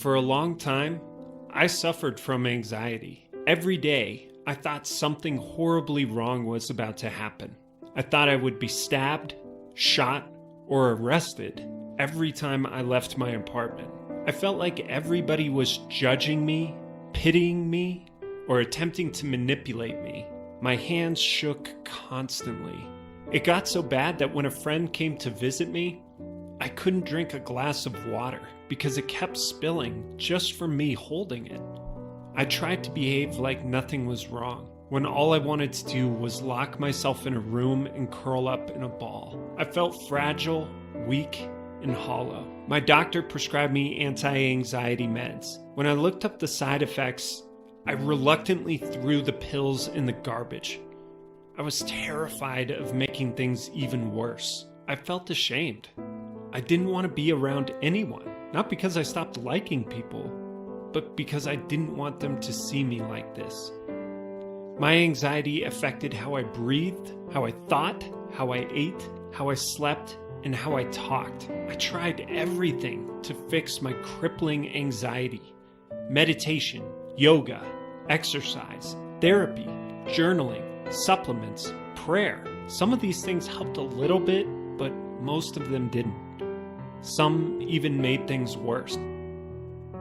For a long time, I suffered from anxiety. Every day, I thought something horribly wrong was about to happen. I thought I would be stabbed, shot, or arrested every time I left my apartment. I felt like everybody was judging me, pitying me, or attempting to manipulate me. My hands shook constantly. It got so bad that when a friend came to visit me, I couldn't drink a glass of water because it kept spilling just from me holding it. I tried to behave like nothing was wrong, when all I wanted to do was lock myself in a room and curl up in a ball. I felt fragile, weak, and hollow. My doctor prescribed me anti-anxiety meds. When I looked up the side effects, I reluctantly threw the pills in the garbage. I was terrified of making things even worse. I felt ashamed. I didn't want to be around anyone, not because I stopped liking people, but because I didn't want them to see me like this. My anxiety affected how I breathed, how I thought, how I ate, how I slept, and how I talked. I tried everything to fix my crippling anxiety. Meditation, yoga, exercise, therapy, journaling, supplements, prayer. Some of these things helped a little bit, but most of them didn't. Some even made things worse.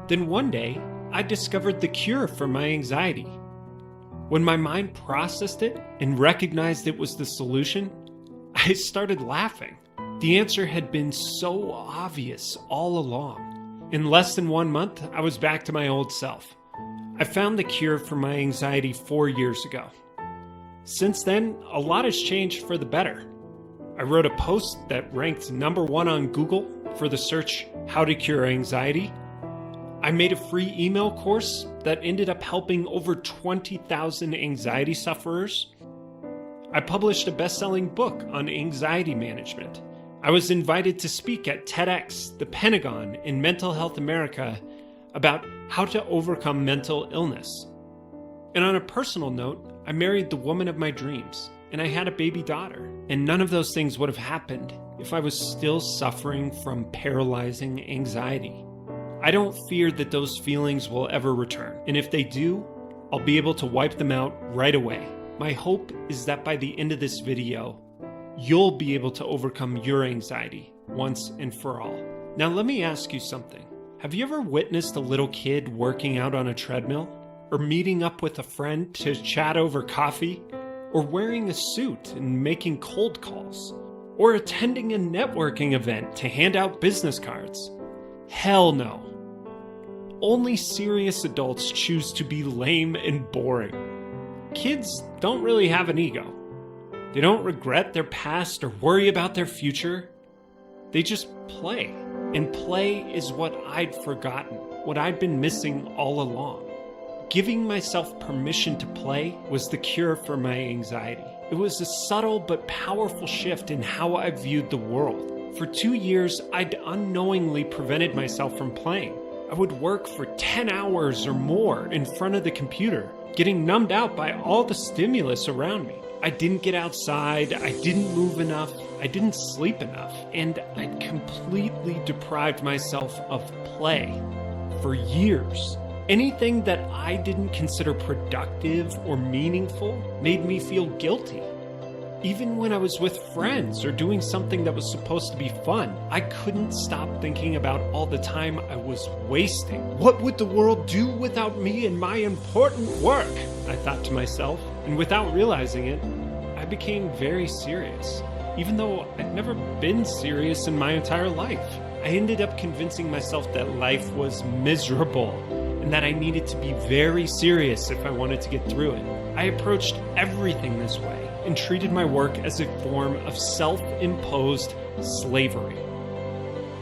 Then one day, I discovered the cure for my anxiety. When my mind processed it and recognized it was the solution, I started laughing. The answer had been so obvious all along. In less than 1 month, I was back to my old self. I found the cure for my anxiety 4 years ago. Since then, a lot has changed for the better. I wrote a post that ranked #1 on Google for the search "How to Cure Anxiety." I made a free email course that ended up helping over 20,000 anxiety sufferers. I published a best-selling book on anxiety management. I was invited to speak at TEDx, the Pentagon, and Mental Health America about how to overcome mental illness. And on a personal note, I married the woman of my dreams, and I had a baby daughter. And none of those things would have happened if I was still suffering from paralyzing anxiety. I don't fear that those feelings will ever return, and if they do, I'll be able to wipe them out right away. My hope is that by the end of this video, you'll be able to overcome your anxiety once and for all. Now let me ask you something. Have you ever witnessed a little kid working out on a treadmill? Or meeting up with a friend to chat over coffee? Or wearing a suit and making cold calls? Or attending a networking event to hand out business cards? Hell no. Only serious adults choose to be lame and boring. Kids don't really have an ego. They don't regret their past or worry about their future. They just play. And play is what I'd forgotten, what I'd been missing all along. Giving myself permission to play was the cure for my anxiety. It was a subtle but powerful shift in how I viewed the world. For 2 years, I'd unknowingly prevented myself from playing. I would work for 10 hours or more in front of the computer, getting numbed out by all the stimulus around me. I didn't get outside, I didn't move enough, I didn't sleep enough, and I'd completely deprived myself of play for years. Anything that I didn't consider productive or meaningful made me feel guilty. Even when I was with friends or doing something that was supposed to be fun, I couldn't stop thinking about all the time I was wasting. What would the world do without me and my important work? I thought to myself, and without realizing it, I became very serious, even though I'd never been serious in my entire life. I ended up convincing myself that life was miserable and that I needed to be very serious if I wanted to get through it. I approached everything this way and treated my work as a form of self-imposed slavery.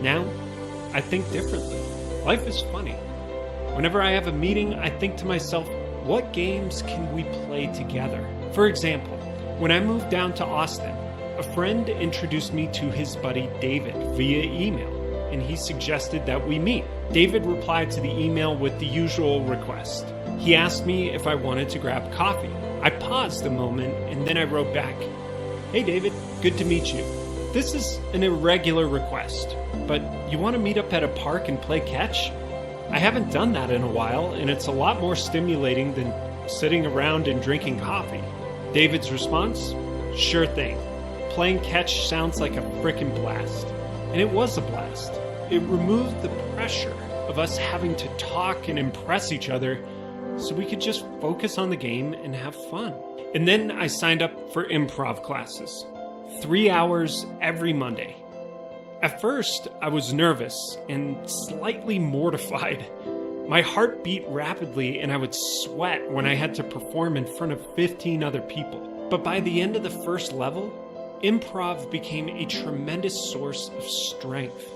Now, I think differently. Life is funny. Whenever I have a meeting, I think to myself, what games can we play together? For example, when I moved down to Austin, a friend introduced me to his buddy David via email, and he suggested that we meet. David replied to the email with the usual request. He asked me if I wanted to grab coffee. I paused a moment, and then I wrote back, "Hey David, good to meet you. This is an irregular request, but you want to meet up at a park and play catch?" I haven't done that in a while, and it's a lot more stimulating than sitting around and drinking coffee. David's response? Sure thing. Playing catch sounds like a frickin' blast. And it was a blast. It removed the pressure of us having to talk and impress each other so we could just focus on the game and have fun. And then I signed up for improv classes. 3 hours every Monday. At first, I was nervous and slightly mortified. My heart beat rapidly and I would sweat when I had to perform in front of 15 other people. But by the end of the first level, improv became a tremendous source of strength.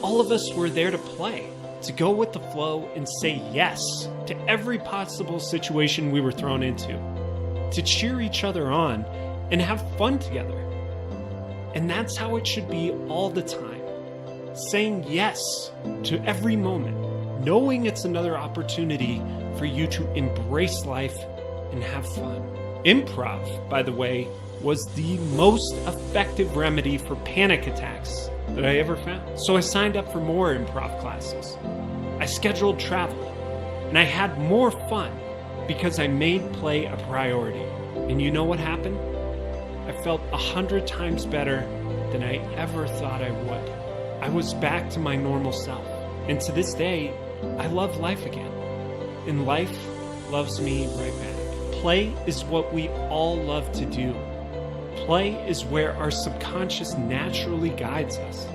All of us were there to play, to go with the flow and say yes to every possible situation we were thrown into, to cheer each other on and have fun together. And that's how it should be all the time. Saying yes to every moment, knowing it's another opportunity for you to embrace life and have fun. Improv, by the way, was the most effective remedy for panic attacks that I ever found. So I signed up for more improv classes. I scheduled travel, and I had more fun because I made play a priority. And you know what happened? I felt 100 times better than I ever thought I would. I was back to my normal self. And to this day, I love life again. And life loves me right back. Play is what we all love to do. Play is where our subconscious naturally guides us.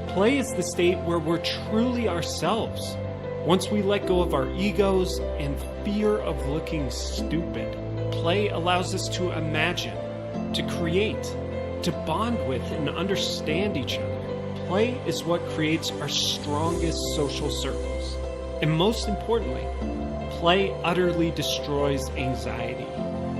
Play is the state where we're truly ourselves. Once we let go of our egos and fear of looking stupid, play allows us to imagine, to create, to bond with and understand each other. Play is what creates our strongest social circles. And most importantly, play utterly destroys anxiety.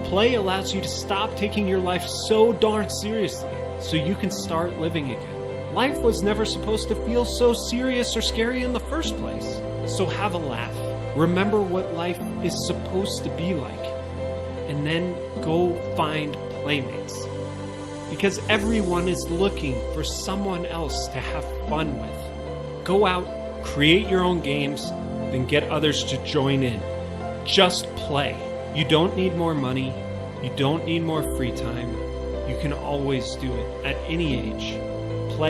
Play allows you to stop taking your life so darn seriously so you can start living again. Life was never supposed to feel so serious or scary in the first place. So have a laugh. Remember what life is supposed to be like. And then go find playmates. Because everyone is looking for someone else to have fun with. Go out, create your own games, then get others to join in. Just play. You don't need more money. You don't need more free time. You can always do it at any age.